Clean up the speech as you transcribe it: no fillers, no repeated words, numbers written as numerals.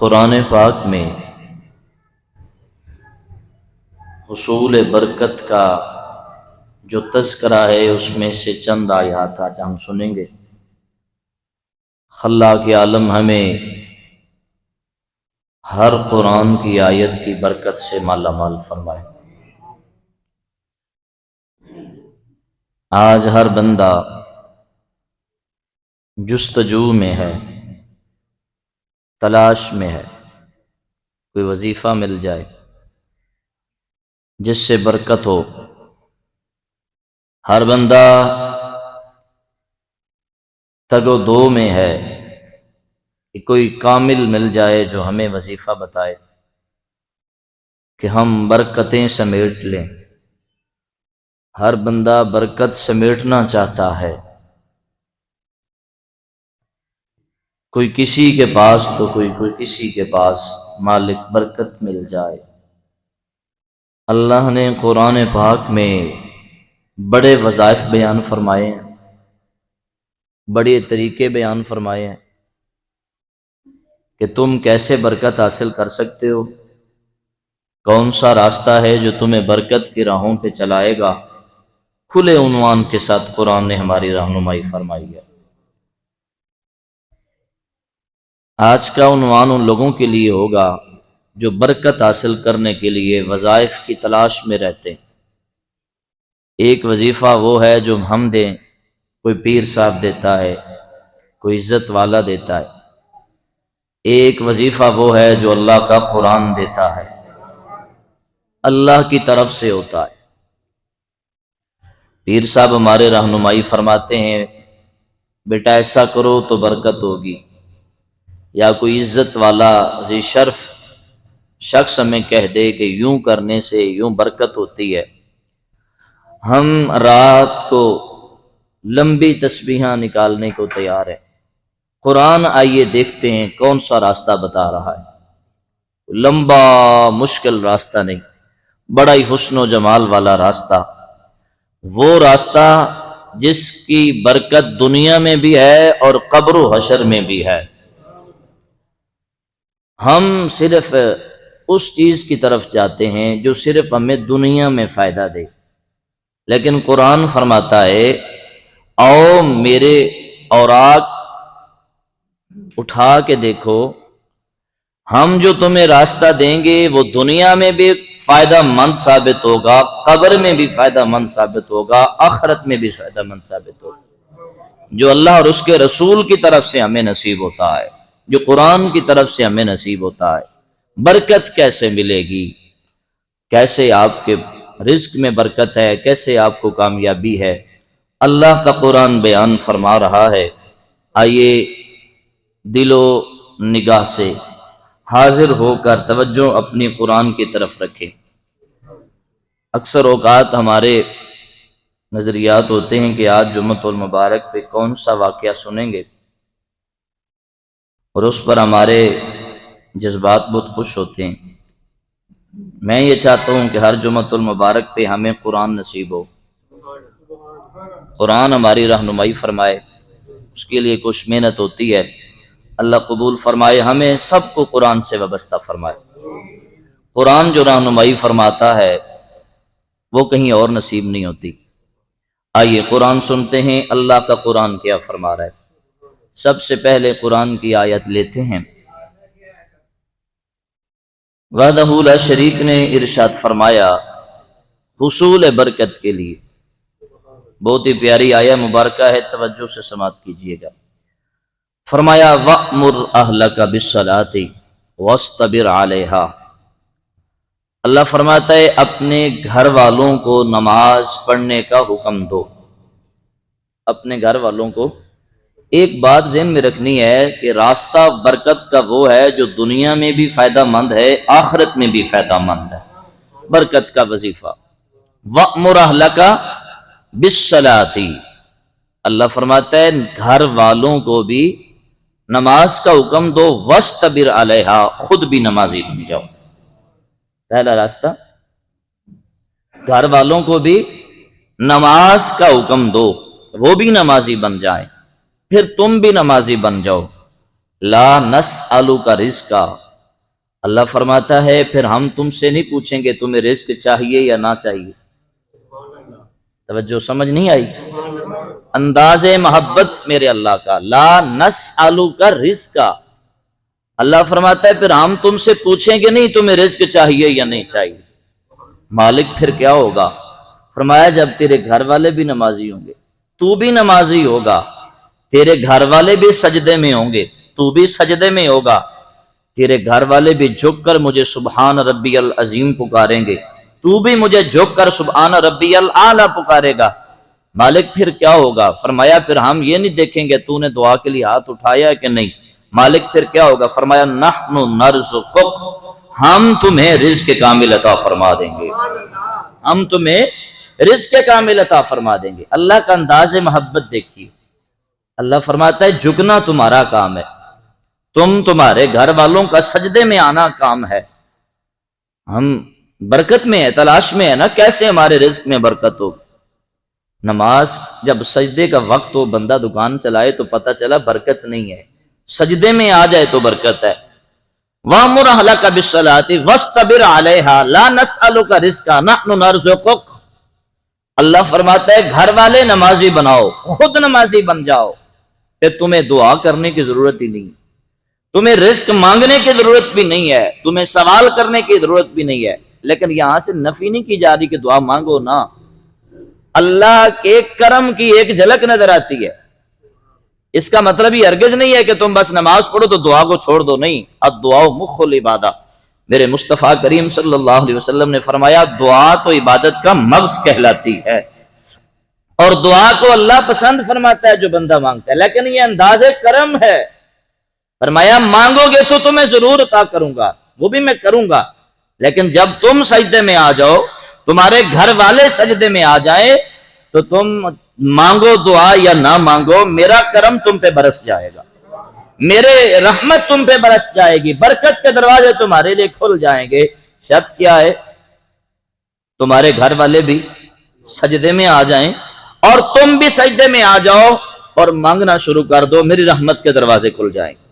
قرآن پاک میں حصول برکت کا جو تذکرہ ہے اس میں سے چند آیات آج ہم سنیں گے۔ خلاق عالم ہمیں ہر قرآن کی آیت کی برکت سے مالا مال فرمائے۔ آج ہر بندہ جستجو میں ہے، تلاش میں ہے، کوئی وظیفہ مل جائے جس سے برکت ہو۔ ہر بندہ تگ و دو میں ہے کہ کوئی کامل مل جائے جو ہمیں وظیفہ بتائے کہ ہم برکتیں سمیٹ لیں۔ ہر بندہ برکت سمیٹنا چاہتا ہے، کوئی کسی کے پاس تو کوئی کسی کے پاس، مالک برکت مل جائے۔ اللہ نے قرآن پاک میں بڑے وظائف بیان فرمائے ہیں، بڑے طریقے بیان فرمائے ہیں کہ تم کیسے برکت حاصل کر سکتے ہو، کون سا راستہ ہے جو تمہیں برکت کی راہوں پہ چلائے گا۔ کھلے عنوان کے ساتھ قرآن نے ہماری رہنمائی فرمائی ہے۔ آج کا عنوان ان لوگوں کے لیے ہوگا جو برکت حاصل کرنے کے لیے وظائف کی تلاش میں رہتے ہیں۔ ایک وظیفہ وہ ہے جو ہم دیں، کوئی پیر صاحب دیتا ہے، کوئی عزت والا دیتا ہے۔ ایک وظیفہ وہ ہے جو اللہ کا قرآن دیتا ہے، اللہ کی طرف سے ہوتا ہے۔ پیر صاحب ہمارے رہنمائی فرماتے ہیں، بیٹا ایسا کرو تو برکت ہوگی، یا کوئی عزت والا ذی شرف شخص ہمیں کہہ دے کہ یوں کرنے سے یوں برکت ہوتی ہے۔ ہم رات کو لمبی تسبیحاں نکالنے کو تیار ہیں۔ قرآن آئیے دیکھتے ہیں کون سا راستہ بتا رہا ہے۔ لمبا مشکل راستہ نہیں، بڑا ہی حسن و جمال والا راستہ، وہ راستہ جس کی برکت دنیا میں بھی ہے اور قبر و حشر میں بھی ہے۔ ہم صرف اس چیز کی طرف جاتے ہیں جو صرف ہمیں دنیا میں فائدہ دے، لیکن قرآن فرماتا ہے آؤ میرے اوراق اٹھا کے دیکھو، ہم جو تمہیں راستہ دیں گے وہ دنیا میں بھی فائدہ مند ثابت ہوگا، قبر میں بھی فائدہ مند ثابت ہوگا، آخرت میں بھی فائدہ مند ثابت ہوگا۔ جو اللہ اور اس کے رسول کی طرف سے ہمیں نصیب ہوتا ہے، جو قرآن کی طرف سے ہمیں نصیب ہوتا ہے۔ برکت کیسے ملے گی، کیسے آپ کے رزق میں برکت ہے، کیسے آپ کو کامیابی ہے، اللہ کا قرآن بیان فرما رہا ہے۔ آئیے دل و نگاہ سے حاضر ہو کر توجہ اپنی قرآن کی طرف رکھیں۔ اکثر اوقات ہمارے نظریات ہوتے ہیں کہ آج جمعۃ المبارک پہ کون سا واقعہ سنیں گے، اور اس پر ہمارے جذبات بہت خوش ہوتے ہیں۔ میں یہ چاہتا ہوں کہ ہر جمعۃ المبارک پہ ہمیں قرآن نصیب ہو، قرآن ہماری رہنمائی فرمائے، اس کے لیے کچھ محنت ہوتی ہے، اللہ قبول فرمائے، ہمیں سب کو قرآن سے وابستہ فرمائے۔ قرآن جو رہنمائی فرماتا ہے وہ کہیں اور نصیب نہیں ہوتی۔ آئیے قرآن سنتے ہیں اللہ کا قرآن کیا فرما رہا ہے۔ سب سے پہلے قرآن کی آیت لیتے ہیں۔ وحدہ لا شریک نے ارشاد فرمایا حصول برکت کے لیے، بہت ہی پیاری آیہ مبارکہ ہے، توجہ سے سماعت کیجیے گا۔ فرمایا وَأْمُرْ أَهْلَكَ بِالصَّلَاةِ وَاصْطَبِرْ عَلَيْهَا۔ اللہ فرماتا ہے اپنے گھر والوں کو نماز پڑھنے کا حکم دو۔ اپنے گھر والوں کو ایک بات ذہن میں رکھنی ہے کہ راستہ برکت کا وہ ہے جو دنیا میں بھی فائدہ مند ہے، آخرت میں بھی فائدہ مند ہے، برکت کا وظیفہ۔ وَأْمُرْ أَهْلَكَ بِالصَّلَاةِ، اللہ فرماتا ہے گھر والوں کو بھی نماز کا حکم دو، وَاسْتَبِرْ عَلَيْهَا، خود بھی نمازی بن جاؤ۔ پہلا راستہ، گھر والوں کو بھی نماز کا حکم دو، وہ بھی نمازی بن جائیں، پھر تم بھی نمازی بن جاؤ۔ لا نسألک رزقا، اللہ فرماتا ہے پھر ہم تم سے نہیں پوچھیں گے تمہیں رزق چاہیے یا نہ چاہیے. توجہ سمجھ نہیں آئی؟ انداز محبت میرے اللہ کا، لا نسألک رزقا. اللہ فرماتا ہے پھر ہم تم سے پوچھیں گے نہیں تمہیں رزق چاہیے یا نہیں چاہیے. مالک پھر کیا ہوگا؟ فرمایا جب تیرے گھر والے بھی نمازی ہوں گے، تو بھی نمازی ہوگا، تیرے گھر والے بھی سجدے میں ہوں گے، تو بھی سجدے میں ہوگا، تیرے گھر والے بھی جھک کر مجھے سبحان ربی العظیم پکاریں گے، تو بھی مجھے جھک کر سبحان ربی الاعلی پکارے گا. مالک پھر کیا ہوگا؟ فرمایا پھر ہم یہ نہیں دیکھیں گے تو نے دعا کے لیے ہاتھ اٹھایا کہ نہیں. مالک پھر کیا ہوگا؟ فرمایا نحن نرزقک، ہم تمہیں رزق کامل عطا فرما دیں گے، ہم تمہیں رزق کامل عطا فرما دیں گے. اللہ کا انداز محبت دیکھیے. اللہ فرماتا ہے جھکنا تمہارا کام ہے، تمہارے گھر والوں کا سجدے میں آنا کام ہے. ہم برکت میں ہے، تلاش میں ہے نا کیسے ہمارے رزق میں برکت ہو. نماز جب سجدے کا وقت ہو بندہ دکان چلائے تو پتہ چلا برکت نہیں ہے، سجدے میں آ جائے تو برکت ہے. وَأْمُرْ أَهْلَكَ بِالصَّلَاةِ وَاسْتَبِرْ عَلَيْهَا لَا نَسْأَلُكَ رِزْقًا نَحْنُ نَرْزُقُكَ. اللہ فرماتا ہے گھر والے نمازی بناؤ، خود نمازی بن جاؤ، پھر تمہیں دعا کرنے کی ضرورت ہی نہیں، تمہیں رزق مانگنے کی ضرورت بھی نہیں ہے، تمہیں سوال کرنے کی ضرورت بھی نہیں ہے. لیکن یہاں سے نفی نہیں کی جا رہی کہ دعا مانگو نا، اللہ کے کرم کی ایک جھلک نظر آتی ہے. اس کا مطلب یہ ہرگز نہیں ہے کہ تم بس نماز پڑھو تو دعا کو چھوڑ دو، نہیں. الدعاء مخ العبادہ. میرے مصطفیٰ کریم صلی اللہ علیہ وسلم نے فرمایا دعا تو عبادت کا مغز کہلاتی ہے، اور دعا کو اللہ پسند فرماتا ہے جو بندہ مانگتا ہے. لیکن یہ انداز کرم ہے. فرمایا مانگو گے تو تمہیں ضرور عطا کروں گا، وہ بھی میں کروں گا، لیکن جب تم سجدے میں آ جاؤ، تمہارے گھر والے سجدے میں آ جائیں، تو تم مانگو دعا یا نہ مانگو، میرا کرم تم پہ برس جائے گا، میرے رحمت تم پہ برس جائے گی، برکت کے دروازے تمہارے لیے کھل جائیں گے. شرط کیا ہے؟ تمہارے گھر والے بھی سجدے میں آ جائیں اور تم بھی سجدے میں آ جاؤ اور مانگنا شروع کر دو، میری رحمت کے دروازے کھل جائیں گے.